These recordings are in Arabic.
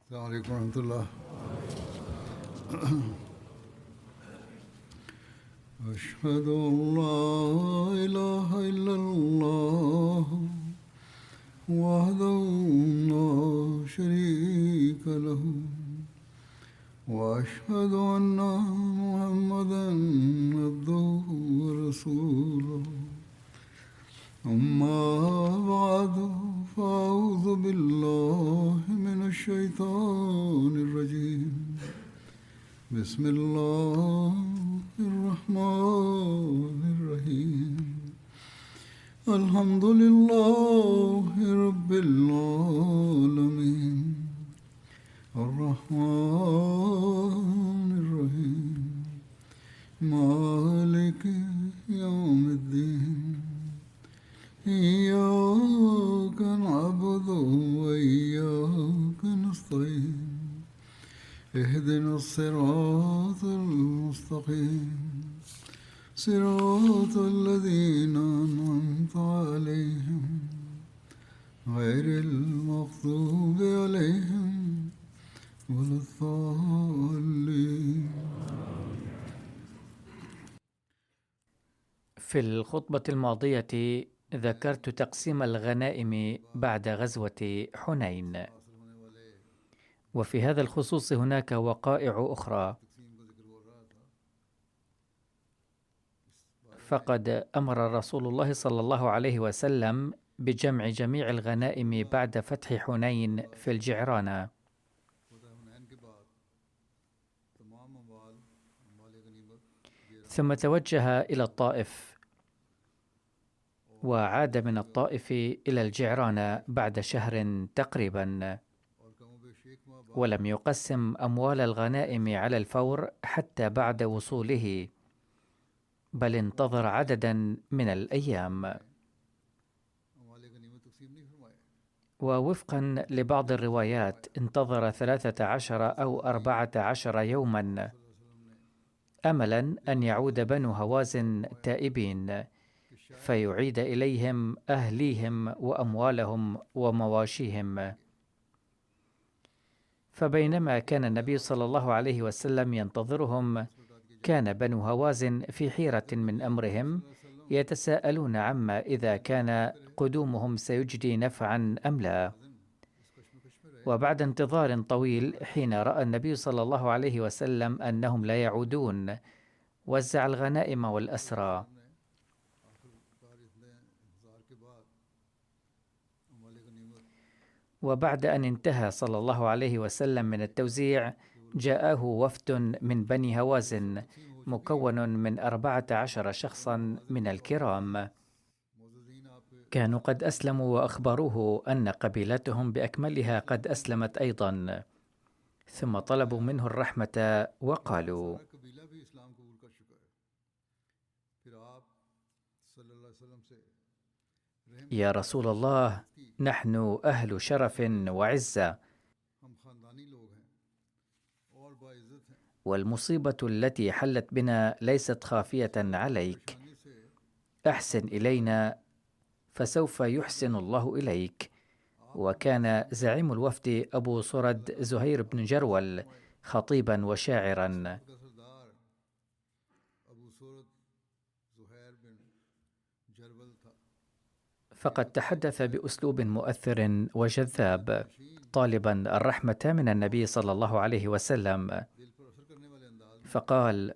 السلام عليكم ورحمة الله. أشهد أن لا إله إلا الله وحده لا شريك له وأشهد أن محمدا عبده ورسوله. أما بعد فأعوذ بالله من الشيطان الرجيم. بسم الله الرحمن الرحيم. الحمد لله رب العالمين الرحمن الرحيم مالك يوم الدين. إياك نعبد وإياك نستعين. اهدنا الصراط المستقيم صراط الذين أنعمت عليهم غير المغضوب عليهم ولا الضالين. في الخطبة الماضية ذكرت تقسيم الغنائم بعد غزوة حنين، وفي هذا الخصوص هناك وقائع أخرى. فقد أمر رسول الله صلى الله عليه وسلم بجمع جميع الغنائم بعد فتح حنين في الجعرانة، ثم توجه إلى الطائف، وعاد من الطائف إلى الجعرانة بعد شهر تقريبا، ولم يقسم أموال الغنائم على الفور حتى بعد وصوله، بل انتظر عددا من الأيام. ووفقا لبعض الروايات انتظر 13 أو 14 يوما، أملا أن يعود بنو هوازن تائبين فيعيد إليهم أهليهم وأموالهم ومواشيهم. فبينما كان النبي صلى الله عليه وسلم ينتظرهم، كان بنو هوازن في حيرة من أمرهم، يتساءلون عما إذا كان قدومهم سيجدي نفعا أم لا. وبعد انتظار طويل، حين رأى النبي صلى الله عليه وسلم أنهم لا يعودون، وزع الغنائم والأسرى. وبعد أن انتهى صلى الله عليه وسلم من التوزيع، جاءه وفد من بني هوازن مكون من 14 شخصا من الكرام، كانوا قد أسلموا وأخبروه أن قبيلتهم بأكملها قد أسلمت أيضا، ثم طلبوا منه الرحمة وقالوا: يا رسول الله، نحن أهل شرف وعزة، والمصيبة التي حلت بنا ليست خافية عليك، أحسن إلينا فسوف يحسن الله إليك. وكان زعيم الوفد أبو صرد زهير بن جرول خطيبا وشاعرا، فقد تحدث بأسلوب مؤثر وجذاب طالبا الرحمة من النبي صلى الله عليه وسلم، فقال: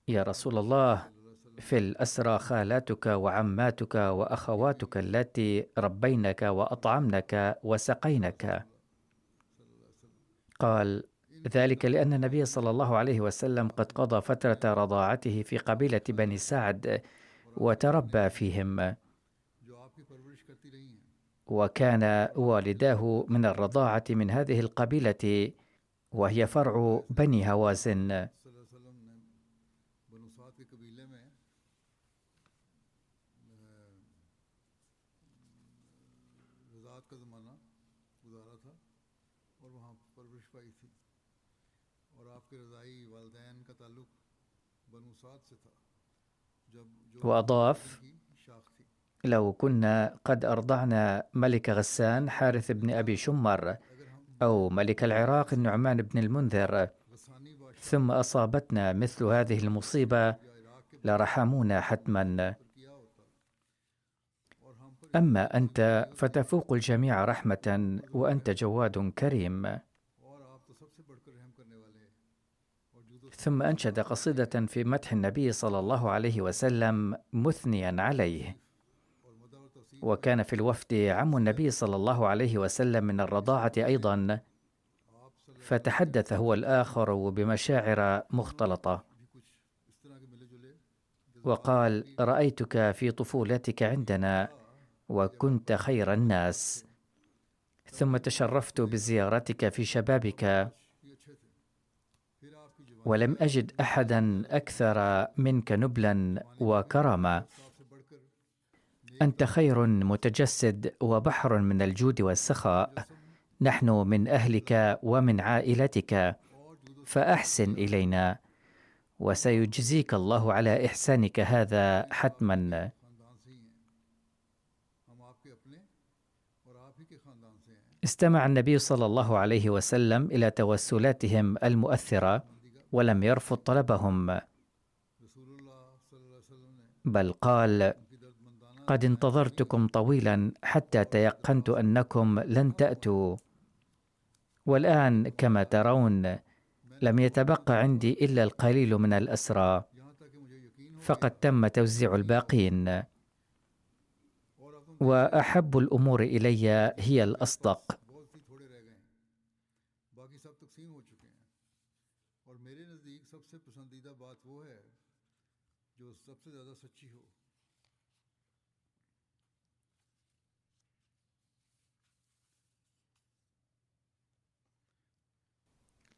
يا رسول الله، في الأسرى خالاتك وعماتك وأخواتك اللاتي ربينك وأطعمنك وسقينك. قال: ذلك لأن النبي صلى الله عليه وسلم قد قضى فترة رضاعته في قبيلة بني سعد وتربى فيهم، وكان والداه من الرضاعة من هذه القبيلة، وهي فرع بني هوازن. وأضاف: لو كنا قد أرضعنا ملك غسان حارث بن أبي شمر أو ملك العراق النعمان بن المنذر، ثم أصابتنا مثل هذه المصيبة لرحمونا حتما. أما أنت فتفوق الجميع رحمة وأنت جواد كريم. ثم أنشد قصيدة في مدح النبي صلى الله عليه وسلم مثنيا عليه. وكان في الوفد عم النبي صلى الله عليه وسلم من الرضاعة أيضا، فتحدث هو الآخر بمشاعر مختلطة وقال: رأيتك في طفولتك عندنا وكنت خير الناس، ثم تشرفت بزيارتك في شبابك ولم أجد أحدا أكثر منك نبلا وكرامة. أنت خير متجسد وبحر من الجود والسخاء، نحن من أهلك ومن عائلتك، فأحسن إلينا وسيجزيك الله على إحسانك هذا حتما. استمع النبي صلى الله عليه وسلم إلى توسلاتهم المؤثرة ولم يرفض طلبهم، بل قال: قد انتظرتكم طويلا حتى تيقنت أنكم لن تأتوا، والآن كما ترون لم يتبقى عندي إلا القليل من الأسرى، فقد تم توزيع الباقين، وأحب الأمور إلي هي الأصدق.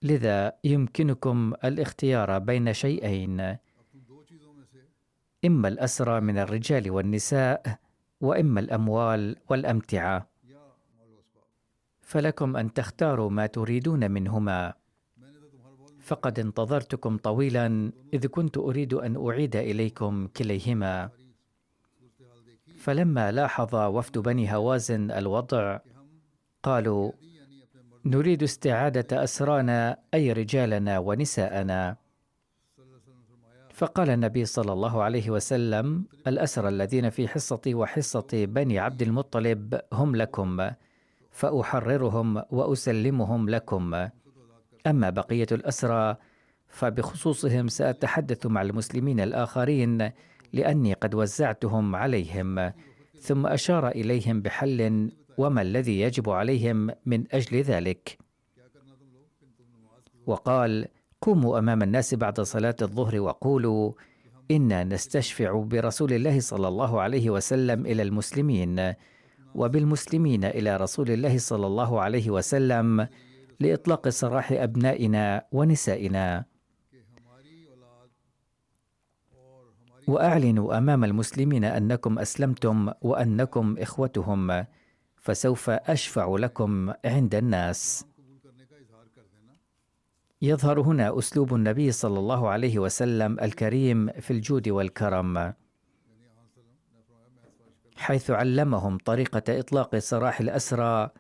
لذا يمكنكم الاختيار بين شيئين: إما الأسرى من الرجال والنساء، وإما الأموال والأمتعة، فلكم أن تختاروا ما تريدون منهما. فقد انتظرتكم طويلا إذ كنت أريد أن أعيد إليكم كليهما. فلما لاحظ وفد بني هوازن الوضع قالوا: نريد استعادة أسرانا، أي رجالنا ونساءنا. فقال النبي صلى الله عليه وسلم: الأسرى الذين في حصتي وحصة بني عبد المطلب هم لكم، فأحررهم وأسلمهم لكم. أما بقية الأسرى فبخصوصهم سأتحدث مع المسلمين الآخرين، لأني قد وزعتهم عليهم. ثم أشار إليهم بحل وما الذي يجب عليهم من أجل ذلك، وقال: قوموا أمام الناس بعد صلاة الظهر وقولوا: إنا نستشفع برسول الله صلى الله عليه وسلم إلى المسلمين، وبالمسلمين إلى رسول الله صلى الله عليه وسلم، لإطلاق سراح أبنائنا ونسائنا. وأعلنوا أمام المسلمين أنكم أسلمتم وأنكم إخوتهم، فسوف أشفع لكم عند الناس. يظهر هنا أسلوب النبي صلى الله عليه وسلم الكريم في الجود والكرم، حيث علمهم طريقة إطلاق سراح الأسرى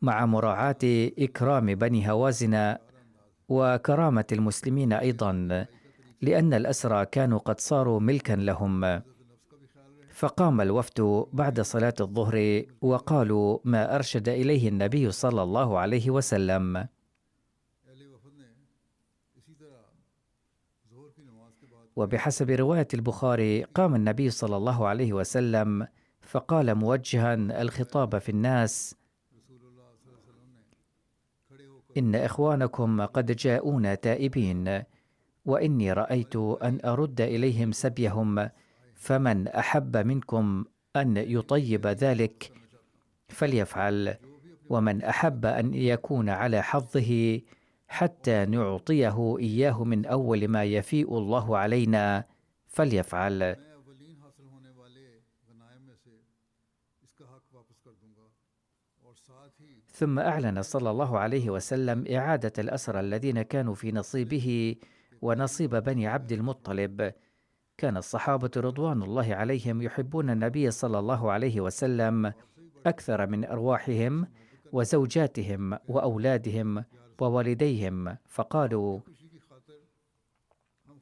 مع مراعاة إكرام بني هوازن وكرامة المسلمين أيضا، لأن الأسرى كانوا قد صاروا ملكا لهم. فقام الوفد بعد صلاة الظهر وقالوا ما أرشد إليه النبي صلى الله عليه وسلم. وبحسب رواية البخاري قام النبي صلى الله عليه وسلم فقال موجها الخطاب في الناس: إن إخوانكم قد جاءونا تائبين، وإني رأيت أن أرد إليهم سبيهم، فمن أحب منكم أن يطيب ذلك فليفعل، ومن أحب أن يكون على حظه حتى نعطيه إياه من أول ما يفيء الله علينا فليفعل. ثم أعلن صلى الله عليه وسلم إعادة الأسرى الذين كانوا في نصيبه ونصيب بني عبد المطلب. كان الصحابة رضوان الله عليهم يحبون النبي صلى الله عليه وسلم أكثر من أرواحهم، وزوجاتهم وأولادهم ووالديهم، فقالوا: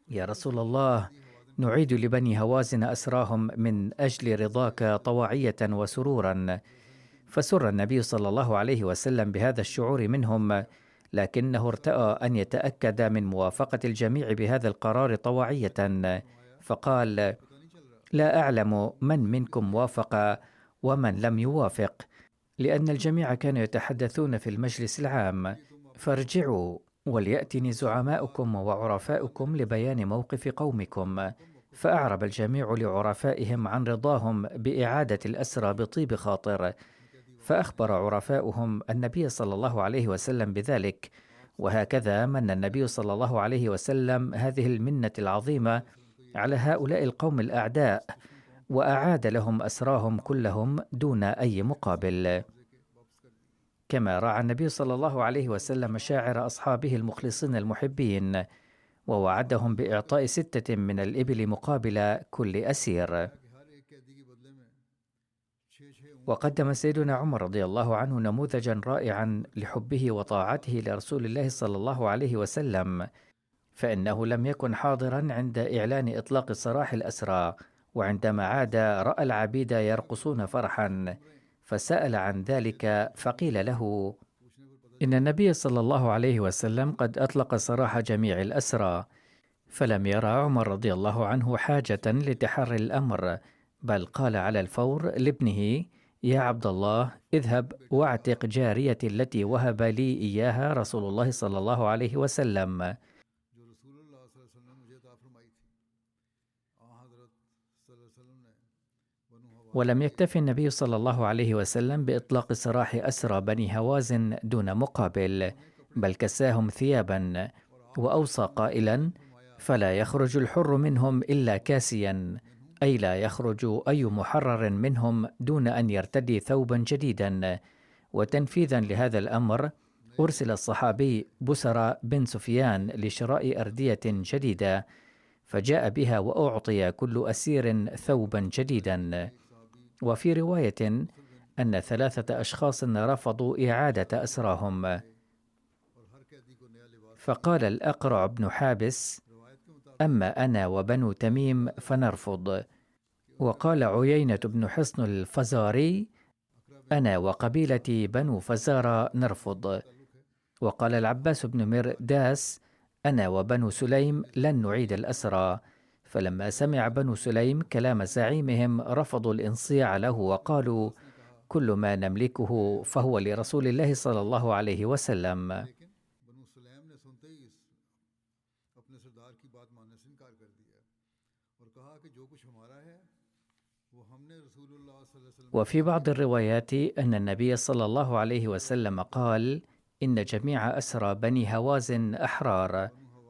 يا رسول الله، نعيد لبني هوازن أسراهم من أجل رضاك طواعية وسرورا. فسر النبي صلى الله عليه وسلم بهذا الشعور منهم، لكنه ارتأى أن يتأكد من موافقة الجميع بهذا القرار طواعية، فقال: لا أعلم من منكم وافق ومن لم يوافق، لأن الجميع كانوا يتحدثون في المجلس العام. فارجعوا وليأتني زعماؤكم وعرفاؤكم لبيان موقف قومكم. فأعرب الجميع لعرفائهم عن رضاهم بإعادة الأسرى بطيب خاطر، فأخبر عرفاؤهم النبي صلى الله عليه وسلم بذلك، وهكذا من النبي صلى الله عليه وسلم هذه المنة العظيمة على هؤلاء القوم الأعداء، وأعاد لهم أسراهم كلهم دون أي مقابل. كما راعى النبي صلى الله عليه وسلم مشاعر أصحابه المخلصين المحبين، ووعدهم بإعطاء 6 من الإبل مقابل كل أسير. وقدم سيدنا عمر رضي الله عنه نموذجا رائعا لحبه وطاعته لرسول الله صلى الله عليه وسلم، فإنه لم يكن حاضرا عند إعلان إطلاق سراح الأسرى، وعندما عاد رأى العبيد يرقصون فرحا، فسأل عن ذلك، فقيل له: إن النبي صلى الله عليه وسلم قد أطلق سراح جميع الأسرى. فلم يرى عمر رضي الله عنه حاجة لتحري الأمر، بل قال على الفور لابنه: يا عبد الله، اذهب واعتق جاريتي التي وهب لي إياها رسول الله صلى الله عليه وسلم. ولم يكتف النبي صلى الله عليه وسلم بإطلاق سراح أسرى بني هوازن دون مقابل، بل كساهم ثيابا، وأوصى قائلا: فلا يخرج الحر منهم إلا كاسيا، أي لا يخرج أي محرر منهم دون أن يرتدي ثوبا جديدا. وتنفيذا لهذا الأمر، أرسل الصحابي بسر بن سفيان لشراء أردية جديدة، فجاء بها وأعطي كل أسير ثوبا جديدا. وفي رواية أن 3 أشخاص رفضوا إعادة أسراهم، فقال الأقرع بن حابس: أما أنا وبنو تميم فنرفض. وقال عيينة بن حصن الفزاري: أنا وقبيلتي بنو فزارة نرفض. وقال العباس بن مرداس: أنا وبنو سليم لن نعيد الأسرى. فلما سمع بنو سليم كلام زعيمهم رفضوا الانصياع له، وقالوا: كل ما نملكه فهو لرسول الله صلى الله عليه وسلم. وفي بعض الروايات أن النبي صلى الله عليه وسلم قال: إن جميع أسرى بني هوازن أحرار،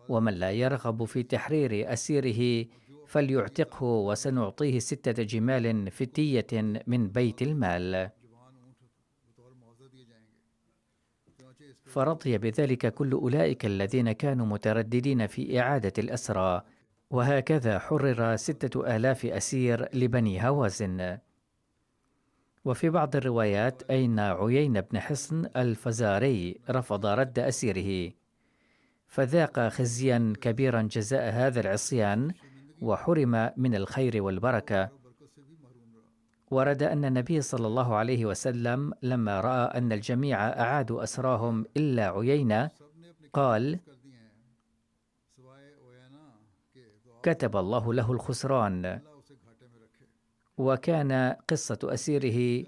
ومن لا يرغب في تحرير أسيره فليعتقه، وسنعطيه 6 جمال فتية من بيت المال. فرضي بذلك كل أولئك الذين كانوا مترددين في إعادة الأسرى، وهكذا حرر 6000 أسير لبني هوازن. وفي بعض الروايات أن عيين بن حصن الفزاري رفض رد أسيره، فذاق خزيا كبيرا جزاء هذا العصيان، وحرم من الخير والبركة. ورد أن النبي صلى الله عليه وسلم لما رأى أن الجميع أعادوا أسراهم إلا عيينة قال: كتب الله له الخسران. وكان قصة أسيره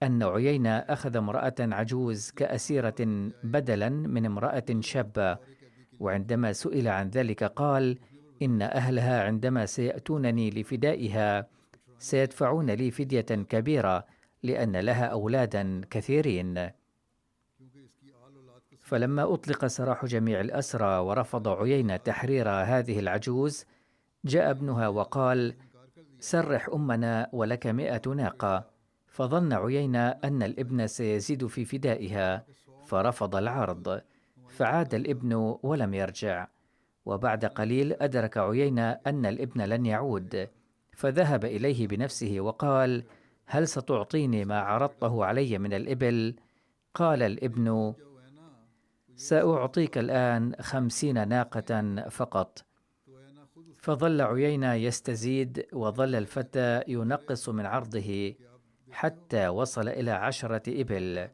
أن عيينة أخذ امرأة عجوز كأسيرة بدلا من امرأة شابة، وعندما سئل عن ذلك قال: إن أهلها عندما سيأتونني لفدائها سيدفعون لي فدية كبيرة، لأن لها أولادا كثيرين. فلما أطلق سراح جميع الأسرى ورفض عيينة تحرير هذه العجوز، جاء ابنها وقال: سرح أمنا ولك 100 ناقة. فظن عيينة أن الابن سيزيد في فدائها، فرفض العرض، فعاد الابن ولم يرجع. وبعد قليل أدرك عيينة أن الابن لن يعود، فذهب إليه بنفسه وقال: هل ستعطيني ما عرضته علي من الإبل؟ قال الابن: سأعطيك الآن 50 ناقة فقط. فظل عيينة يستزيد، وظل الفتى ينقص من عرضه حتى وصل إلى 10 إبل.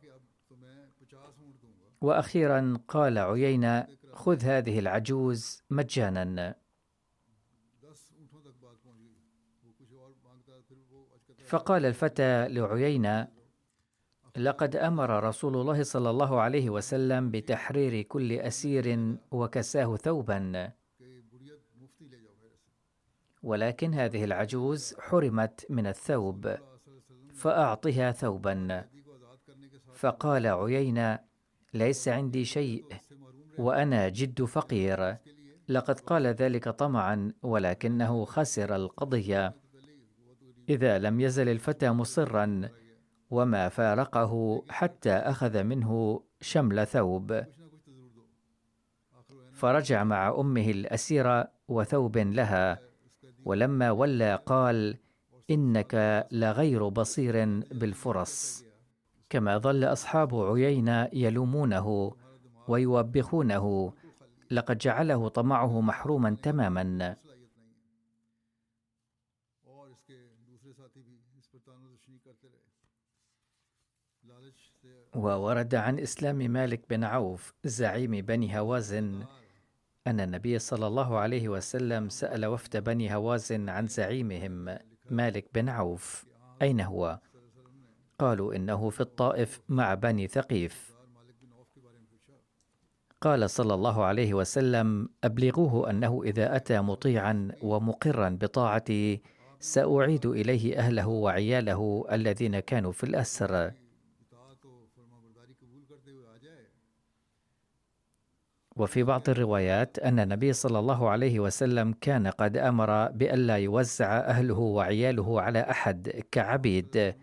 وأخيرا قال عيينة: خذ هذه العجوز مجانا. فقال الفتى لعيينة: لقد أمر رسول الله صلى الله عليه وسلم بتحرير كل أسير وكساه ثوبا، ولكن هذه العجوز حرمت من الثوب، فأعطها ثوبا. فقال عيينة: ليس عندي شيء وأنا جد فقير. لقد قال ذلك طمعا، ولكنه خسر القضية. إذا لم يزل الفتى مصرا وما فارقه حتى أخذ منه شمل ثوب. فرجع مع أمه الأسيرة وثوب لها، ولما ولى قال: إنك لغير بصير بالفرص. كما ظل أصحاب عيينة يلومونه ويوبخونه، لقد جعله طمعه محروما تماما. وورد عن إسلام مالك بن عوف زعيم بني هوازن أن النبي صلى الله عليه وسلم سأل وفد بني هوازن عن زعيمهم مالك بن عوف: أين هو؟ قالوا: إنه في الطائف مع بني ثقيف. قال صلى الله عليه وسلم: أبلغوه أنه إذا أتى مطيعا ومقرا بطاعتي سأعيد إليه أهله وعياله الذين كانوا في الأسر. وفي بعض الروايات أن النبي صلى الله عليه وسلم كان قد أمر بألا يوزع أهله وعياله على أحد كعبيد،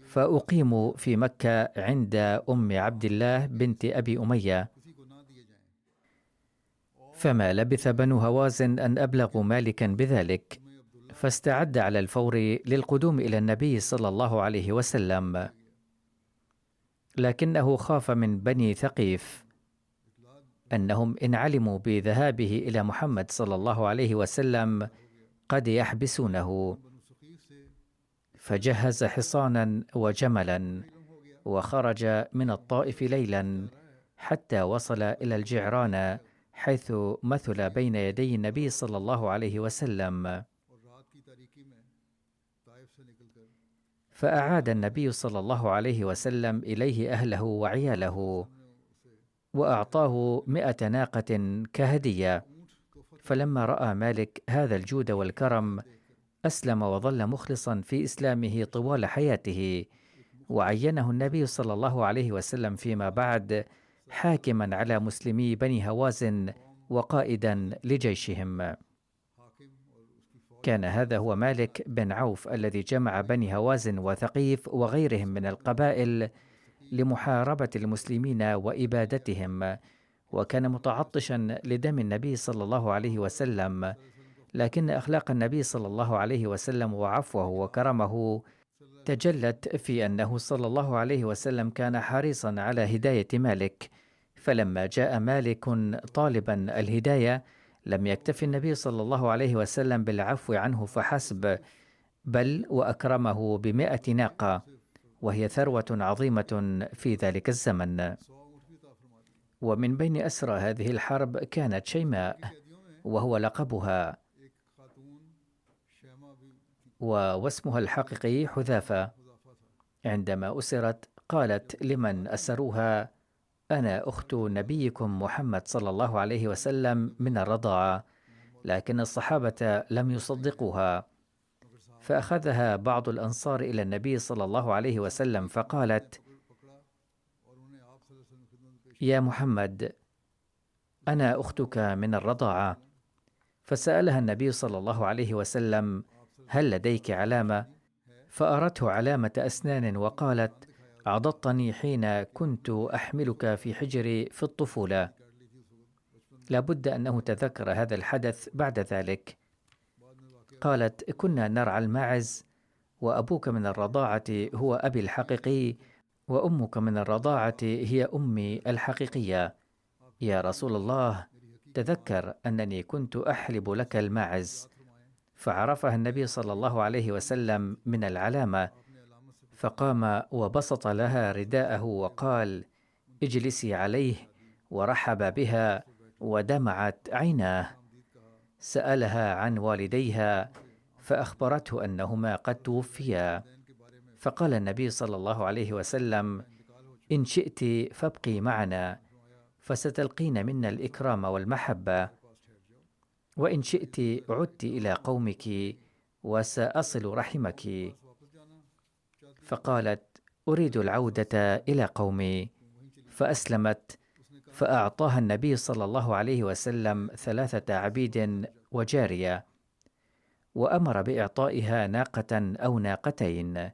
فأقيموا في مكة عند أم عبد الله بنت أبي أمية. فما لبث بنو هوازن أن أبلغوا مالكا بذلك، فاستعد على الفور للقدوم إلى النبي صلى الله عليه وسلم، لكنه خاف من بني ثقيف أنهم إن علموا بذهابه إلى محمد صلى الله عليه وسلم قد يحبسونه، فجهز حصانا وجملا وخرج من الطائف ليلا حتى وصل إلى الجعرانة، حيث مثل بين يدي النبي صلى الله عليه وسلم. فأعاد النبي صلى الله عليه وسلم إليه أهله وعياله، وأعطاه 100 ناقة كهدية. فلما رأى مالك هذا الجود والكرم أسلم، وظل مخلصا في إسلامه طوال حياته، وعينه النبي صلى الله عليه وسلم فيما بعد حاكما على مسلمي بني هوازن وقائدا لجيشهم. كان هذا هو مالك بن عوف الذي جمع بني هوازن وثقيف وغيرهم من القبائل لمحاربة المسلمين وإبادتهم، وكان متعطشا لدم النبي صلى الله عليه وسلم، لكن أخلاق النبي صلى الله عليه وسلم وعفوه وكرمه تجلت في أنه صلى الله عليه وسلم كان حريصا على هداية مالك. فلما جاء مالك طالبا الهداية لم يكتف النبي صلى الله عليه وسلم بالعفو عنه فحسب، بل وأكرمه ب100 ناقة، وهي ثروة عظيمة في ذلك الزمن. ومن بين أسرى هذه الحرب كانت شيماء، وهو لقبها، واسمها الحقيقي حذافة. عندما أسرت قالت لمن أسروها: أنا أخت نبيكم محمد صلى الله عليه وسلم من الرضاعة. لكن الصحابة لم يصدقوها، فأخذها بعض الأنصار إلى النبي صلى الله عليه وسلم فقالت: يا محمد، أنا أختك من الرضاعة. فسألها النبي صلى الله عليه وسلم: هل لديك علامة؟ فأرته علامة أسنان وقالت: عضضتني حين كنت أحملك في حجري في الطفولة. لابد أنه تذكر هذا الحدث بعد ذلك. قالت: كنا نرعى الماعز، وأبوك من الرضاعة هو أبي الحقيقي، وأمك من الرضاعة هي أمي الحقيقية. يا رسول الله، تذكر أنني كنت أحلب لك الماعز. فعرفها النبي صلى الله عليه وسلم من العلامة، فقام وبسط لها رداءه وقال: اجلسي عليه، ورحب بها ودمعت عيناه. سألها عن والديها فأخبرته أنهما قد توفيا. فقال النبي صلى الله عليه وسلم: إن شئت فابقي معنا، فستلقين منا الإكرام والمحبة، وإن شئت عدت إلى قومك وسأصل رحمك. فقالت: أريد العودة إلى قومي. فأسلمت، فأعطاها النبي صلى الله عليه وسلم 3 عبيد وجارية، وأمر بإعطائها ناقة أو ناقتين.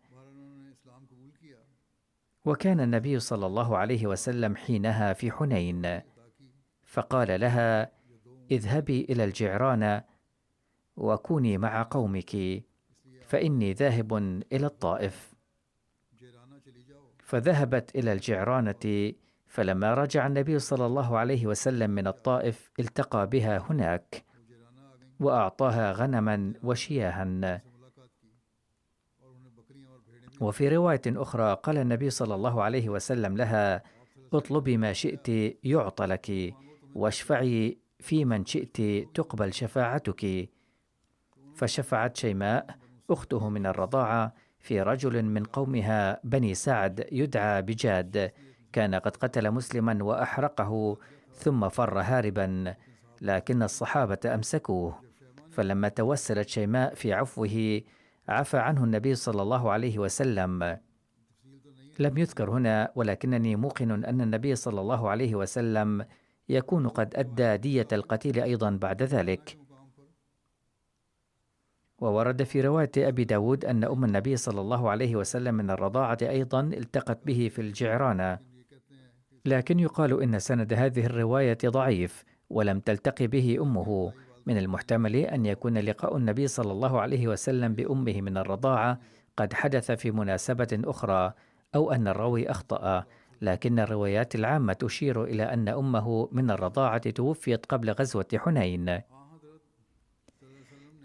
وكان النبي صلى الله عليه وسلم حينها في حنين، فقال لها: اذهبي إلى الجعرانة وكوني مع قومك، فإني ذاهب إلى الطائف. فذهبت إلى الجعرانة، فلما رجع النبي صلى الله عليه وسلم من الطائف التقى بها هناك، وأعطاها غنما وشياها. وفي رواية أخرى قال النبي صلى الله عليه وسلم لها: اطلبي ما شئت يعطى لك، واشفعي في من شئت تقبل شفاعتك. فشفعت شيماء أخته من الرضاعة في رجل من قومها بني سعد يدعى بجاد، كان قد قتل مسلما وأحرقه ثم فر هاربا، لكن الصحابة أمسكوه. فلما توسلت شيماء في عفوه عفى عنه النبي صلى الله عليه وسلم. لم يذكر هنا، ولكنني موقن أن النبي صلى الله عليه وسلم يكون قد أدى دية القتيل أيضا بعد ذلك. وورد في رواية أبي داود أن أم النبي صلى الله عليه وسلم من الرضاعة أيضا التقت به في الجعرانة، لكن يقال إن سند هذه الرواية ضعيف ولم تلتقي به أمه. من المحتمل أن يكون لقاء النبي صلى الله عليه وسلم بأمه من الرضاعة قد حدث في مناسبة أخرى، أو أن الراوي أخطأ، لكن الروايات العامة تشير إلى أن أمه من الرضاعة توفيت قبل غزوة حنين.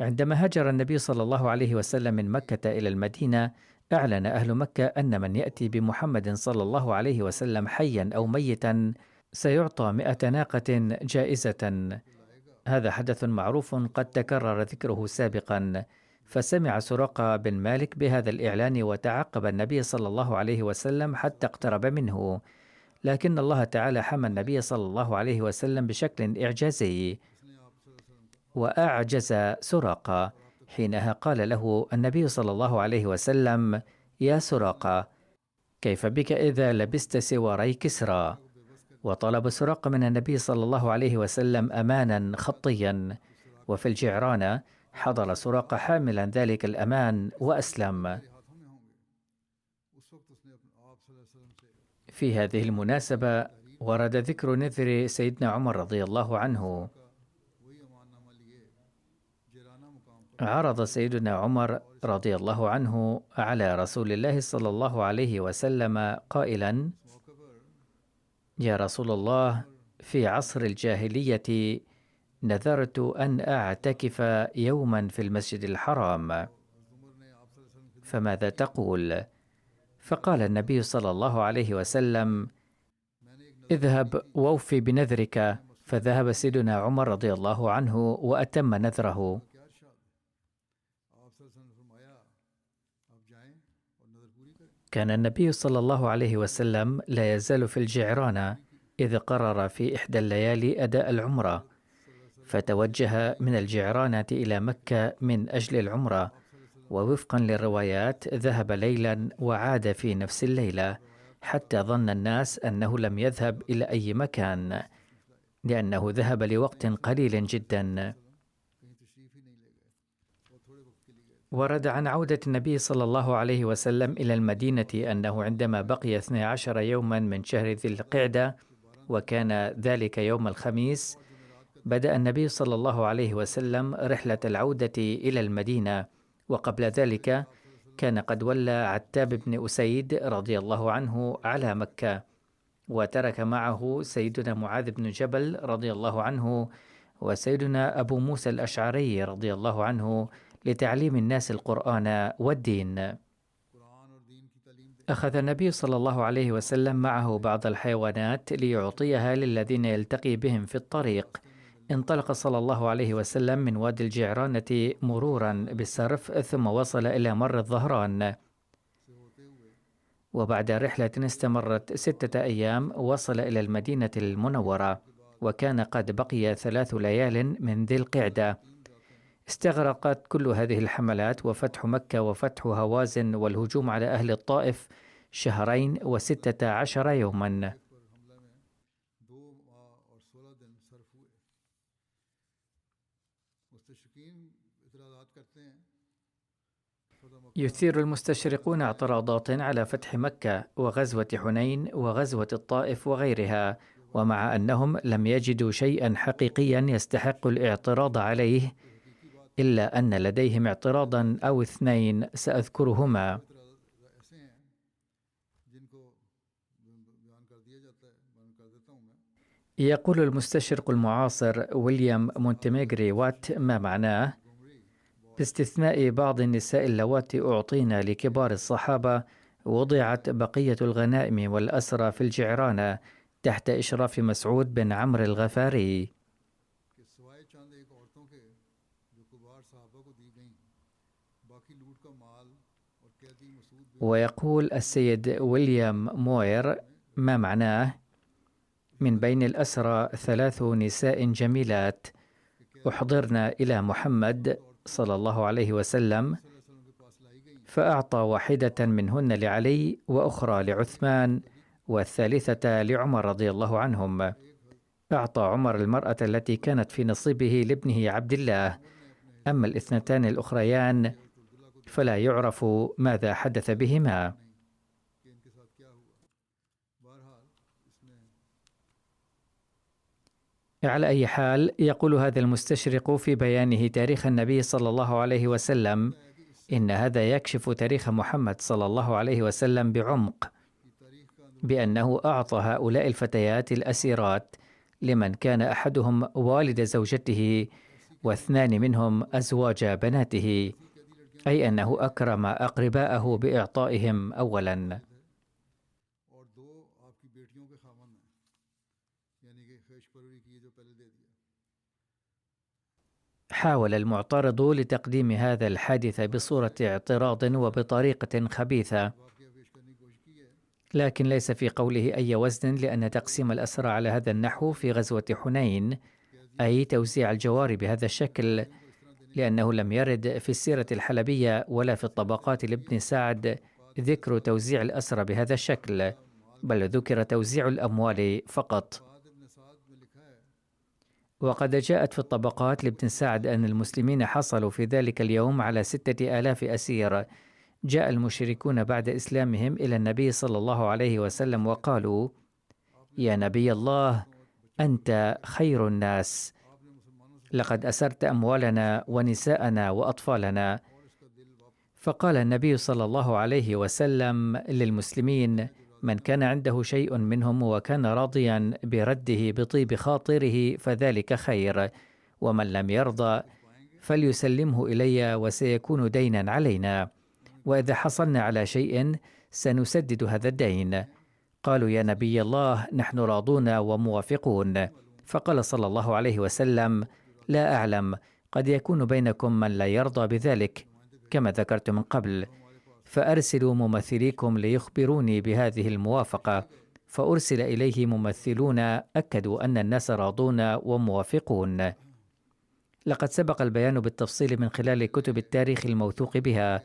عندما هاجر النبي صلى الله عليه وسلم من مكة إلى المدينة، أعلن أهل مكة أن من يأتي بمحمد صلى الله عليه وسلم حيا أو ميتا سيعطى 100 ناقة جائزة. هذا حدث معروف قد تكرر ذكره سابقا. فسمع سراقة بن مالك بهذا الإعلان وتعقب النبي صلى الله عليه وسلم حتى اقترب منه، لكن الله تعالى حمى النبي صلى الله عليه وسلم بشكل إعجازي، وأعجز سراقة. حينها قال له النبي صلى الله عليه وسلم: يا سراقة، كيف بك إذا لبست سواري كسرى؟ وطلب سراقة من النبي صلى الله عليه وسلم أمانا خطيا، وفي الجعرانة حضر سراقة حاملا ذلك الأمان وأسلم. في هذه المناسبة ورد ذكر نذر سيدنا عمر رضي الله عنه. عرض سيدنا عمر رضي الله عنه على رسول الله صلى الله عليه وسلم قائلا: يا رسول الله، في عصر الجاهلية نذرت أن أعتكف يوما في المسجد الحرام، فماذا تقول؟ فقال النبي صلى الله عليه وسلم: اذهب ووفي بنذرك. فذهب سيدنا عمر رضي الله عنه وأتم نذره. كان النبي صلى الله عليه وسلم لا يزال في الجعرانة إذ قرر في إحدى الليالي أداء العمرة، فتوجه من الجعرانة إلى مكة من أجل العمرة، ووفقا للروايات ذهب ليلا وعاد في نفس الليلة، حتى ظن الناس أنه لم يذهب إلى أي مكان، لأنه ذهب لوقت قليل جدا. ورد عن عودة النبي صلى الله عليه وسلم إلى المدينة أنه عندما بقي 12 يوما من شهر ذي القعدة، وكان ذلك يوم الخميس، بدأ النبي صلى الله عليه وسلم رحلة العودة إلى المدينة. وقبل ذلك كان قد ولى عتاب بن أسيد رضي الله عنه على مكة، وترك معه سيدنا معاذ بن جبل رضي الله عنه وسيدنا أبو موسى الأشعري رضي الله عنه لتعليم الناس القرآن والدين. أخذ النبي صلى الله عليه وسلم معه بعض الحيوانات ليعطيها للذين يلتقي بهم في الطريق. انطلق صلى الله عليه وسلم من وادي الجعرانة مرورا بالسرف، ثم وصل إلى مر الظهران، وبعد رحلة استمرت 6 أيام وصل إلى المدينة المنورة، وكان قد بقي 3 ليال من ذي القعدة. استغرقت كل هذه الحملات وفتح مكة وفتح هوازن والهجوم على أهل الطائف 2 و16 يوما. يثير المستشرقون اعتراضات على فتح مكة وغزوة حنين وغزوة الطائف وغيرها، ومع أنهم لم يجدوا شيئا حقيقيا يستحق الاعتراض عليه، إلا أن لديهم اعتراضا أو 2 سأذكرهما. يقول المستشرق المعاصر ويليام مونتيميغري وات ما معناه: باستثناء بعض النساء اللواتي أعطينا لكبار الصحابة، وضعت بقية الغنائم والأسرى في الجعرانة تحت إشراف مسعود بن عمرو الغفاري. ويقول السيد ويليام موير ما معناه: من بين الأسرى 3 نساء جميلات أحضرنا إلى محمد صلى الله عليه وسلم، فأعطى واحدة منهن لعلي وأخرى لعثمان والثالثة لعمر رضي الله عنهم. أعطى عمر المرأة التي كانت في نصيبه لابنه عبد الله، أما ال2 الأخريان فلا يعرف ماذا حدث بهما. على أي حال، يقول هذا المستشرق في بيانه تاريخ النبي صلى الله عليه وسلم: إن هذا يكشف تاريخ محمد صلى الله عليه وسلم بعمق، بأنه أعطى هؤلاء الفتيات الأسيرات لمن كان أحدهم والد زوجته و2 منهم أزواج بناته، أي أنه أكرم أقرباءه بإعطائهم أولا. حاول المعترض لتقديم هذا الحادث بصورة اعتراض وبطريقة خبيثة، لكن ليس في قوله أي وزن، لأن تقسيم الأسرى على هذا النحو في غزوة حنين، أي توزيع الجوار بهذا الشكل، لأنه لم يرد في السيرة الحلبية ولا في الطبقات لابن سعد ذكر توزيع الأسرى بهذا الشكل، بل ذكر توزيع الأموال فقط. وقد جاءت في الطبقات لابن سعد أن المسلمين حصلوا في ذلك اليوم على 6000 أسير. جاء المشركون بعد إسلامهم إلى النبي صلى الله عليه وسلم وقالوا: يا نبي الله، أنت خير الناس، لقد أسرت أموالنا ونساءنا وأطفالنا. فقال النبي صلى الله عليه وسلم للمسلمين: من كان عنده شيء منهم وكان راضيا برده بطيب خاطره فذلك خير، ومن لم يرضى فليسلمه إلي وسيكون دينا علينا، وإذا حصلنا على شيء سنسدد هذا الدين. قالوا: يا نبي الله، نحن راضون وموافقون. فقال صلى الله عليه وسلم: لا أعلم، قد يكون بينكم من لا يرضى بذلك كما ذكرت من قبل، فأرسلوا ممثليكم ليخبروني بهذه الموافقة. فأرسل إليه ممثلون أكدوا أن الناس راضون وموافقون. لقد سبق البيان بالتفصيل من خلال كتب التاريخ الموثوق بها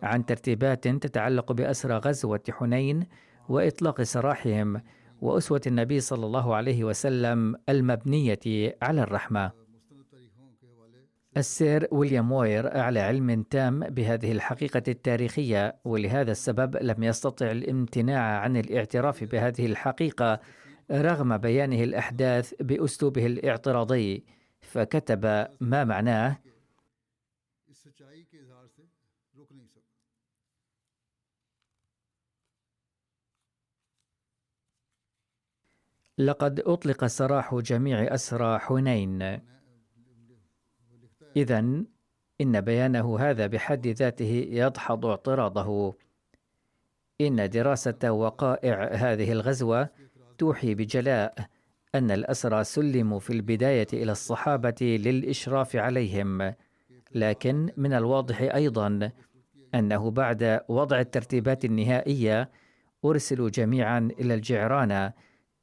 عن ترتيبات تتعلق بأسرى غزوة حنين وإطلاق سراحهم، وأسوة النبي صلى الله عليه وسلم المبنية على الرحمة. السير ويليام موير على علم تام بهذه الحقيقة التاريخية، ولهذا السبب لم يستطع الامتناع عن الاعتراف بهذه الحقيقة رغم بيانه الأحداث بأسلوبه الاعتراضي، فكتب ما معناه: لقد أطلق سراح جميع أسرى حنين. إذن إن بيانه هذا بحد ذاته يدحض اعتراضه. إن دراسة وقائع هذه الغزوة توحي بجلاء أن الأسرى سلموا في البداية إلى الصحابة للإشراف عليهم، لكن من الواضح أيضا أنه بعد وضع الترتيبات النهائية أرسلوا جميعا إلى الجعرانة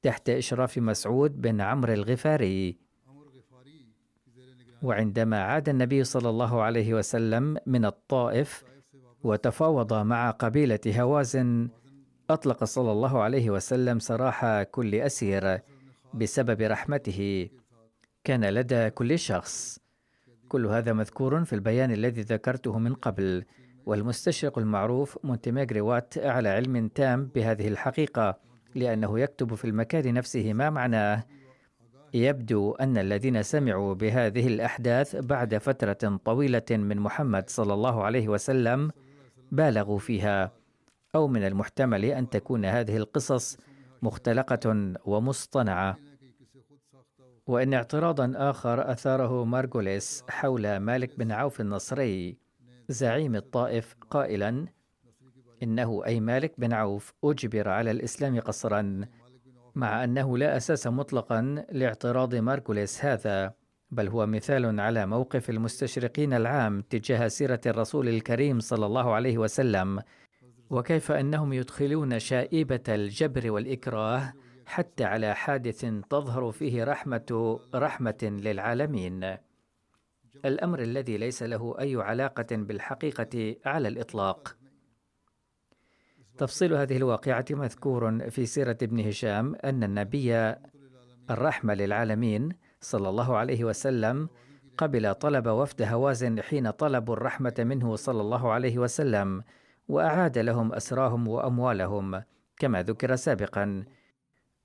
تحت إشراف مسعود بن عمرو الغفاري. وعندما عاد النبي صلى الله عليه وسلم من الطائف وتفاوض مع قبيلة هوازن، أطلق صلى الله عليه وسلم سراح كل أسير بسبب رحمته كان لدى كل شخص. كل هذا مذكور في البيان الذي ذكرته من قبل، والمستشرق المعروف مونتيميغري وات على علم تام بهذه الحقيقة، لأنه يكتب في المكان نفسه ما معناه. يبدو أن الذين سمعوا بهذه الأحداث بعد فترة طويلة من محمد صلى الله عليه وسلم بالغوا فيها، أو من المحتمل أن تكون هذه القصص مختلقة ومصطنعة. وإن اعتراضا آخر أثاره مارغوليس حول مالك بن عوف النصري زعيم الطائف قائلا إنه أي مالك بن عوف أجبر على الإسلام قسرا، مع أنه لا أساس مطلقا لاعتراض مارغوليس هذا، بل هو مثال على موقف المستشرقين العام تجاه سيرة الرسول الكريم صلى الله عليه وسلم، وكيف أنهم يدخلون شائبة الجبر والإكراه حتى على حادث تظهر فيه رحمة للعالمين، الأمر الذي ليس له أي علاقة بالحقيقة على الإطلاق. تفصيل هذه الواقعة مذكور في سيرة ابن هشام أن النبي الرحمة للعالمين صلى الله عليه وسلم قبل طلب وفد هوازن حين طلبوا الرحمة منه صلى الله عليه وسلم، وأعاد لهم أسراهم وأموالهم كما ذكر سابقا.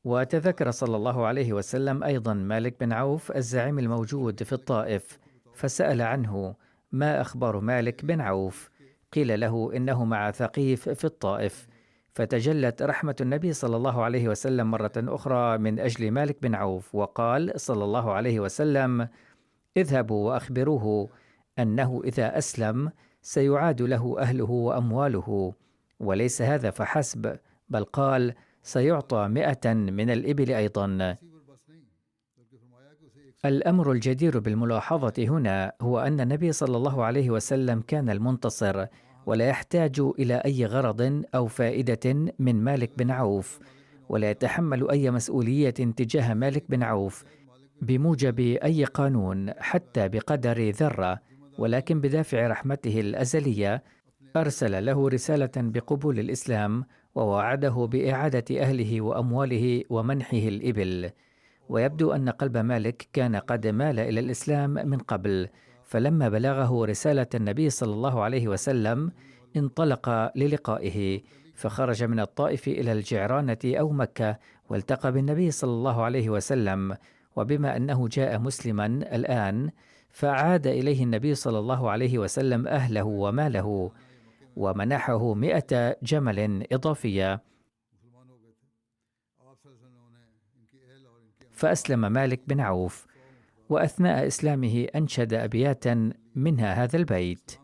وتذكر صلى الله عليه وسلم أيضا مالك بن عوف الزعيم الموجود في الطائف، فسأل عنه: ما أخبار مالك بن عوف؟ قيل له إنه مع ثقيف في الطائف، فتجلت رحمة النبي صلى الله عليه وسلم مرة أخرى من أجل مالك بن عوف، وقال صلى الله عليه وسلم: اذهبوا وأخبروه أنه إذا أسلم سيعاد له أهله وأمواله، وليس هذا فحسب، بل قال سيعطى 100 من الإبل أيضا. الأمر الجدير بالملاحظة هنا هو أن النبي صلى الله عليه وسلم كان المنتصر، ولا يحتاج إلى أي غرض أو فائدة من مالك بن عوف، ولا يتحمل أي مسؤولية تجاه مالك بن عوف بموجب أي قانون حتى بقدر ذرة، ولكن بدافع رحمته الأزلية أرسل له رسالة بقبول الإسلام، ووعده بإعادة أهله وأمواله ومنحه الإبل. ويبدو أن قلب مالك كان قد مال إلى الإسلام من قبل، فلما بلغه رسالة النبي صلى الله عليه وسلم انطلق للقائه، فخرج من الطائف إلى الجعرانة أو مكة والتقى بالنبي صلى الله عليه وسلم. وبما أنه جاء مسلما الآن، فعاد إليه النبي صلى الله عليه وسلم أهله وماله، ومنحه 100 جمل إضافية. فأسلم مالك بن عوف، وأثناء إسلامه أنشد أبياتا منها هذا البيت: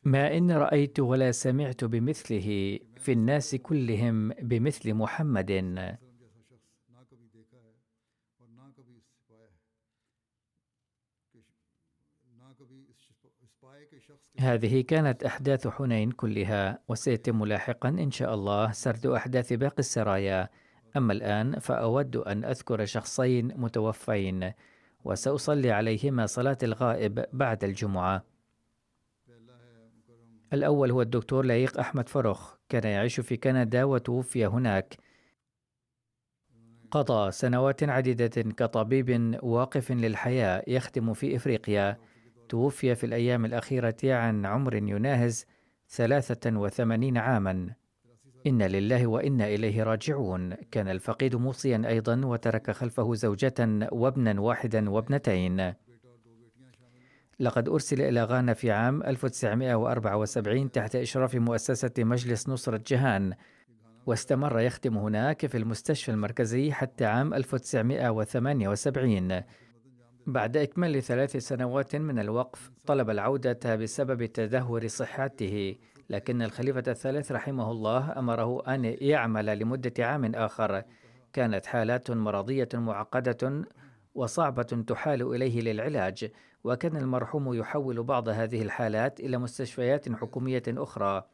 ما إن رأيت ولا سمعت بمثله في الناس كلهم بمثل محمد. هذه كانت أحداث حنين كلها، وسيتم لاحقا إن شاء الله سرد أحداث باقي السرايا. أما الآن فأود أن أذكر شخصين متوفين، وسأصلي عليهما صلاة الغائب بعد الجمعة. الأول هو الدكتور لائق أحمد فرخ، كان يعيش في كندا وتوفي هناك. قضى سنوات عديدة كطبيب واقف للحياة يخدم في إفريقيا. توفي في الأيام الأخيرة عن عمر يناهز 83 عاما. إنا لله وإنا إليه راجعون. كان الفقيد موصيا أيضا، وترك خلفه زوجة وابنا واحدا وابنتين. لقد أرسل إلى غانا في عام 1974 تحت إشراف مؤسسة مجلس نصرة جهان، واستمر يخدم هناك في المستشفى المركزي حتى عام 1978. بعد إكمال 3 سنوات من الوقف طلب العودة بسبب تدهور صحته، لكن الخليفة الثالث رحمه الله أمره أن يعمل لمدة عام آخر. كانت حالات مرضية معقدة وصعبة تحال إليه للعلاج، وكان المرحوم يحول بعض هذه الحالات إلى مستشفيات حكومية أخرى،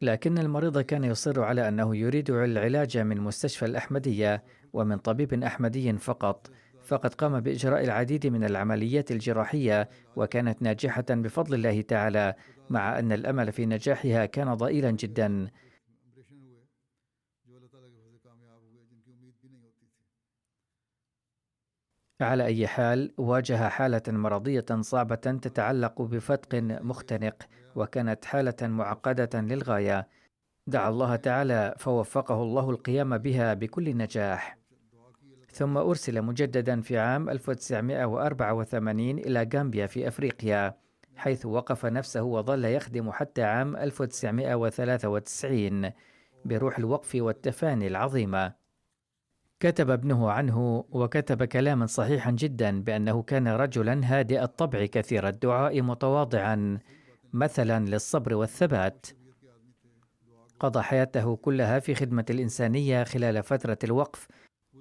لكن المريض كان يصر على أنه يريد العلاج من مستشفى الأحمدية ومن طبيب أحمدي فقط. فقد قام بإجراء العديد من العمليات الجراحية وكانت ناجحة بفضل الله تعالى، مع أن الأمل في نجاحها كان ضئيلا جدا. على أي حال، واجه حالة مرضية صعبة تتعلق بفتق مختنق، وكانت حالة معقدة للغاية. دعا الله تعالى فوفقه الله القيام بها بكل نجاح. ثم أرسل مجددا في عام 1984 إلى غامبيا في أفريقيا، حيث وقف نفسه وظل يخدم حتى عام 1993 بروح الوقف والتفاني العظيمة. كتب ابنه عنه وكتب كلاما صحيحا جدا بأنه كان رجلا هادئ الطبع كثير الدعاء متواضعا، مثلا للصبر والثبات. قضى حياته كلها في خدمة الإنسانية خلال فترة الوقف،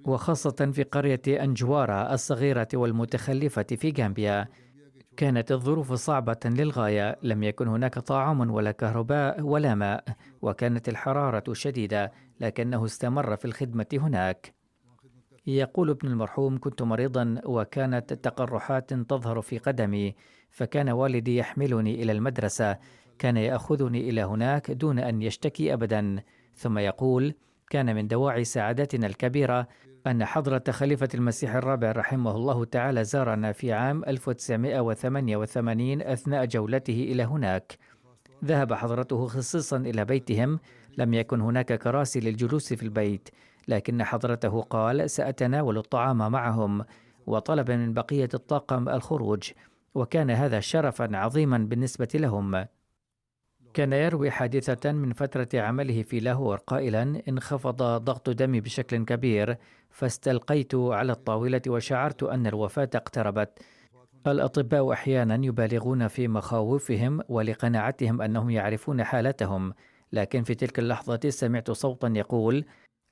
وخاصة في قرية أنجوارا الصغيرة والمتخلفة في غامبيا. كانت الظروف صعبة للغاية، لم يكن هناك طعام ولا كهرباء ولا ماء، وكانت الحرارة شديدة، لكنه استمر في الخدمة هناك. يقول ابن المرحوم: كنت مريضا وكانت تقرحات تظهر في قدمي، فكان والدي يحملني إلى المدرسة، كان يأخذني إلى هناك دون أن يشتكي أبدا. ثم يقول: كان من دواعي سعادتنا الكبيرة أن حضرة خليفة المسيح الرابع رحمه الله تعالى زارنا في عام 1988 أثناء جولته إلى هناك. ذهب حضرته خصيصا إلى بيتهم، لم يكن هناك كراسي للجلوس في البيت، لكن حضرته قال: سأتناول الطعام معهم، وطلب من بقية الطاقم الخروج، وكان هذا شرفا عظيما بالنسبة لهم. كان يروي حادثة من فترة عمله في لاهور قائلا: انخفض ضغط دمي بشكل كبير، فاستلقيت على الطاولة وشعرت أن الوفاة اقتربت. الأطباء أحيانا يبالغون في مخاوفهم ولقناعتهم أنهم يعرفون حالتهم، لكن في تلك اللحظة سمعت صوتا يقول: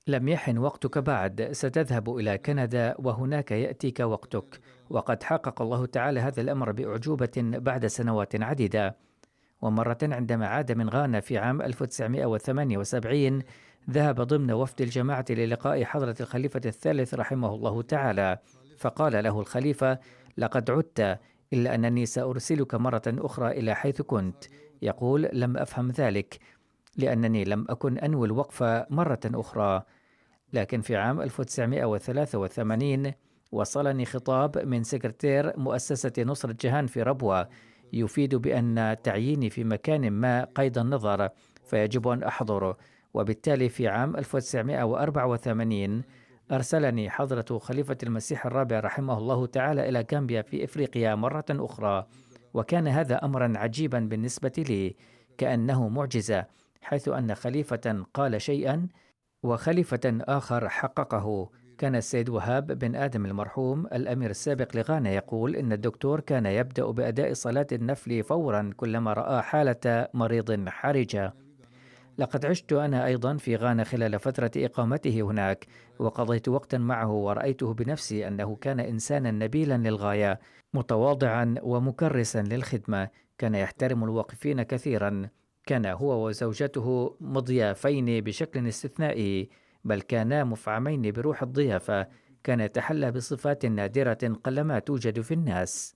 لم يحن وقتك بعد، ستذهب إلى كندا وهناك يأتيك وقتك. وقد حقق الله تعالى هذا الأمر بأعجوبة بعد سنوات عديدة. ومرة عندما عاد من غانا في عام 1978 ذهب ضمن وفد الجماعة للقاء حضرة الخليفة الثالث رحمه الله تعالى، فقال له الخليفة: لقد عدت، إلا أنني سأرسلك مرة أخرى إلى حيث كنت. يقول: لم أفهم ذلك، لأنني لم أكن أنوي الوقف مرة أخرى. لكن في عام 1983 وصلني خطاب من سكرتير مؤسسة نصرة جهان في ربوة يفيد بأن تعييني في مكان ما قيد النظر، فيجب أن أحضره. وبالتالي في عام 1984 أرسلني حضرة خليفة المسيح الرابع رحمه الله تعالى إلى غامبيا في إفريقيا مرة أخرى، وكان هذا أمرا عجيبا بالنسبة لي، كأنه معجزة، حيث أن خليفة قال شيئا وخليفة آخر حققه. كان السيد وهاب بن آدم المرحوم الأمير السابق لغانا يقول إن الدكتور كان يبدأ بأداء صلاة النفل فورا كلما رأى حالة مريض حرجة. لقد عشت أنا أيضا في غانا خلال فترة إقامته هناك، وقضيت وقتا معه ورأيته بنفسي أنه كان إنسانا نبيلا للغاية، متواضعا ومكرسا للخدمة، كان يحترم الواقفين كثيرا. كان هو وزوجته مضيافين بشكل استثنائي، بل كانا مفعمين بروح الضيافة. كان يتحلى بصفات نادرة قلما توجد في الناس.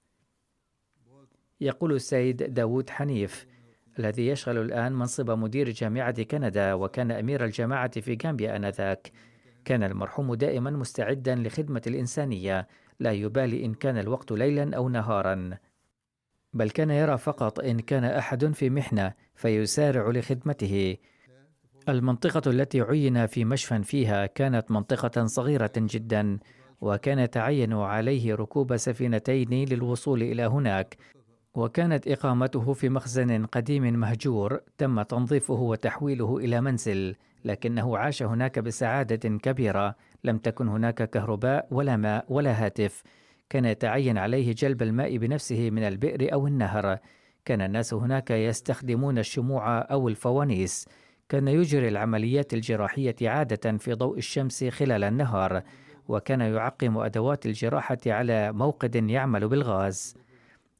يقول السيد داود حنيف الذي يشغل الآن منصب مدير جامعة كندا وكان أمير الجامعة في غامبيا آنذاك: كان المرحوم دائما مستعدا لخدمة الإنسانية، لا يبالي إن كان الوقت ليلا أو نهارا، بل كان يرى فقط إن كان أحد في محنة فيسارع لخدمته. المنطقة التي عين في مشفى فيها كانت منطقة صغيرة جدا، وكان يتعين عليه ركوب سفينتين للوصول إلى هناك، وكانت إقامته في مخزن قديم مهجور تم تنظيفه وتحويله إلى منزل، لكنه عاش هناك بسعادة كبيرة. لم تكن هناك كهرباء ولا ماء ولا هاتف. كان يتعين عليه جلب الماء بنفسه من البئر أو النهر. كان الناس هناك يستخدمون الشموع أو الفوانيس. كان يجري العمليات الجراحية عادة في ضوء الشمس خلال النهار، وكان يعقم أدوات الجراحة على موقد يعمل بالغاز.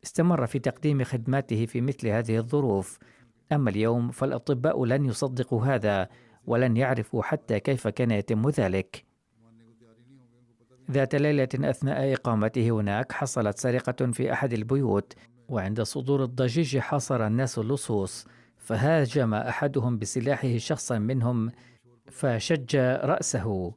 استمر في تقديم خدماته في مثل هذه الظروف. أما اليوم فالأطباء لن يصدقوا هذا، ولن يعرفوا حتى كيف كان يتم ذلك. ذات ليلة أثناء إقامته هناك حصلت سرقة في أحد البيوت، وعند صدور الضجيج حاصر الناس اللصوص، فهاجم أحدهم بسلاحه شخصا منهم فشج رأسه،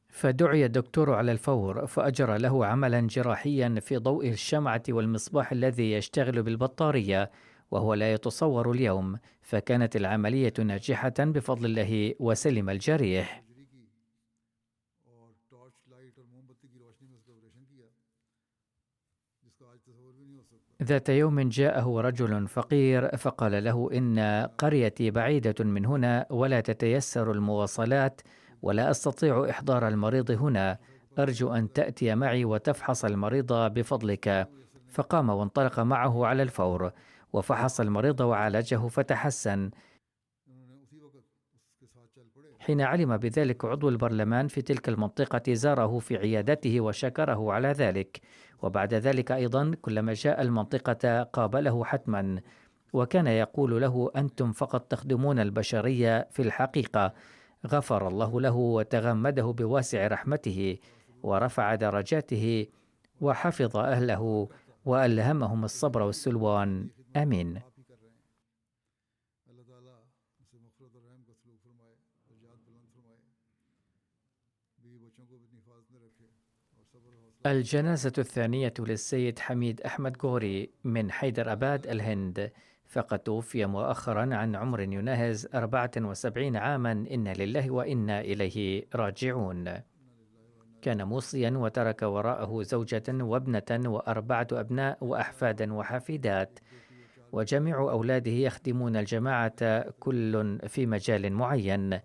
فدعي الدكتور على الفور فأجرى له عملا جراحيا في ضوء الشمعة والمصباح الذي يشتغل بالبطارية، وهو لا يتصور اليوم. فكانت العملية ناجحة بفضل الله وسلم الجريح. ذات يوم جاءه رجل فقير فقال له: إن قريتي بعيدة من هنا ولا تتيسر المواصلات، ولا أستطيع إحضار المريض هنا. أرجو أن تأتي معي وتفحص المريض بفضلك. فقام وانطلق معه على الفور، وفحص المريض وعالجه فتحسن. حين علم بذلك عضو البرلمان في تلك المنطقة زاره في عيادته وشكره على ذلك، وبعد ذلك أيضا كلما جاء المنطقة قابله حتما، وكان يقول له: أنتم فقط تخدمون البشرية في الحقيقة. غفر الله له وتغمده بواسع رحمته، ورفع درجاته، وحفظ أهله، وألهمهم الصبر والسلوان. آمين. الجنازة الثانية للسيد حميد أحمد غوري من حيدر أباد الهند، فقد توفي مؤخرا عن عمر يناهز 74 عاما. إنا لله وإنا إليه راجعون. كان موصيا وترك وراءه زوجة وابنة و4 أبناء وأحفادا وحفيدات، وجميع أولاده يخدمون الجماعة كل في مجال معين.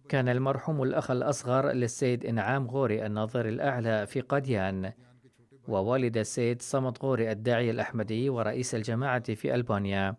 كان المرحوم الأخ الأصغر للسيد إنعام غوري الناظر الأعلى في قاديان، ووالد السيد صمد غوري الداعية الأحمدي ورئيس الجماعة في ألبانيا.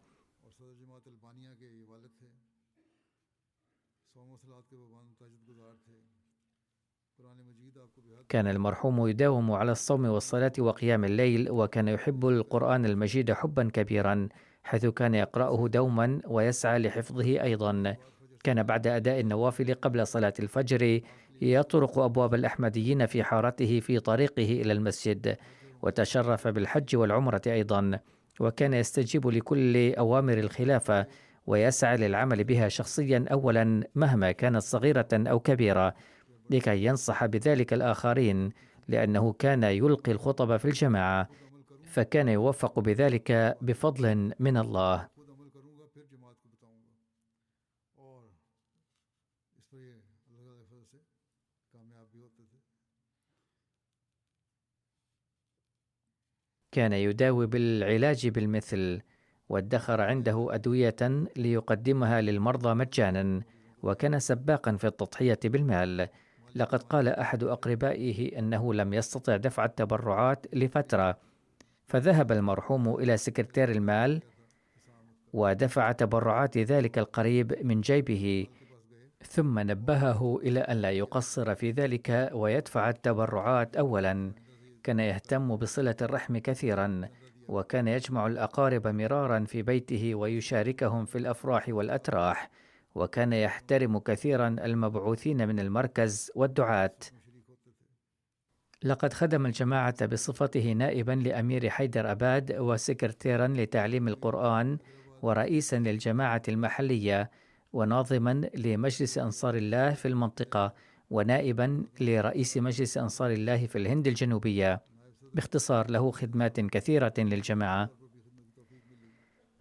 كان المرحوم يداوم على الصوم والصلاة وقيام الليل، وكان يحب القرآن المجيد حبا كبيرا، حيث كان يقرأه دوما ويسعى لحفظه أيضا. كان بعد أداء النوافل قبل صلاة الفجر يطرق أبواب الأحمديين في حارته في طريقه إلى المسجد، وتشرف بالحج والعمرة أيضا، وكان يستجيب لكل أوامر الخلافة ويسعى للعمل بها شخصيا أولا مهما كانت صغيرة أو كبيرة، لكي ينصح بذلك الآخرين، لأنه كان يلقي الخطب في الجماعة، فكان يوفق بذلك بفضل من الله. كان يداوي بالعلاج بالمثل، وادخر عنده أدوية ليقدمها للمرضى مجانا، وكان سباقا في التضحية بالمال. لقد قال أحد أقربائه أنه لم يستطع دفع التبرعات لفترة، فذهب المرحوم إلى سكرتير المال ودفع تبرعات ذلك القريب من جيبه، ثم نبهه إلى أن لا يقصر في ذلك ويدفع التبرعات أولا. كان يهتم بصلة الرحم كثيرا، وكان يجمع الأقارب مرارا في بيته ويشاركهم في الأفراح والأتراح، وكان يحترم كثيرا المبعوثين من المركز والدعاة. لقد خدم الجماعة بصفته نائبا لأمير حيدر أباد، وسكرتيرا لتعليم القرآن، ورئيسا للجماعة المحلية، وناظما لمجلس أنصار الله في المنطقة، ونائبا لرئيس مجلس أنصار الله في الهند الجنوبية. باختصار له خدمات كثيرة للجماعة.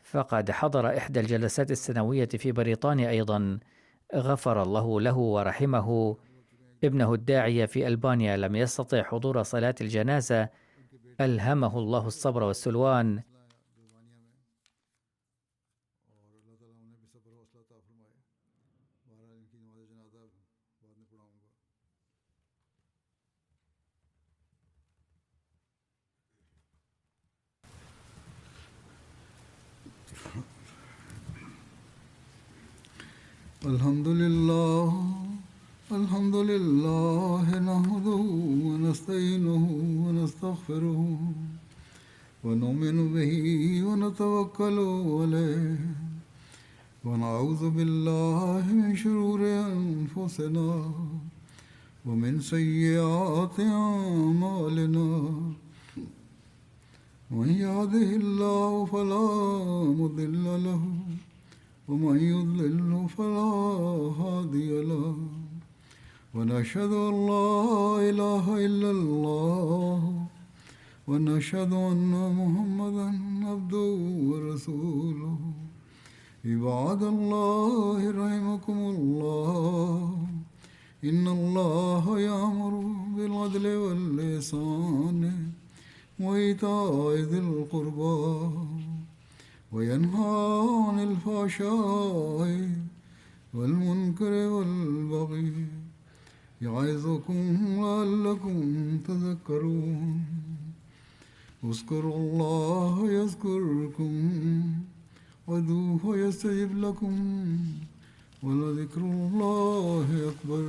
فقد حضر إحدى الجلسات السنوية في بريطانيا أيضا. غفر الله له ورحمه. ابنه الداعية في ألبانيا لم يستطع حضور صلاة الجنازة، ألهمه الله الصبر والسلوان، सब्र हौसला अता फरमाए। बहरहाल इनकी नमाज जनाजा बाद में पढ़ाऊँगा। الحمد لله نحمده ونستعينه ونستغفره ونؤمن به ونتوكل عليه ونعوذ بالله من شرور أنفسنا ومن سيئات أعمالنا من يهده الله فلا مضل له ومن يضلل فلا هادي له ونشهد أن لا إله إلا الله ونشهد أن محمدا عبده ورسوله عباد الله رحمكم الله إن الله يأمر بالعدل والإحسان وإيتاء ذي القربى وينهى عن الفحشاء والمنكر والبغي يعظكم لعلكم تذكرون اذكروا الله يذكركم وادعوه يستجب لكم ولذكر الله أكبر.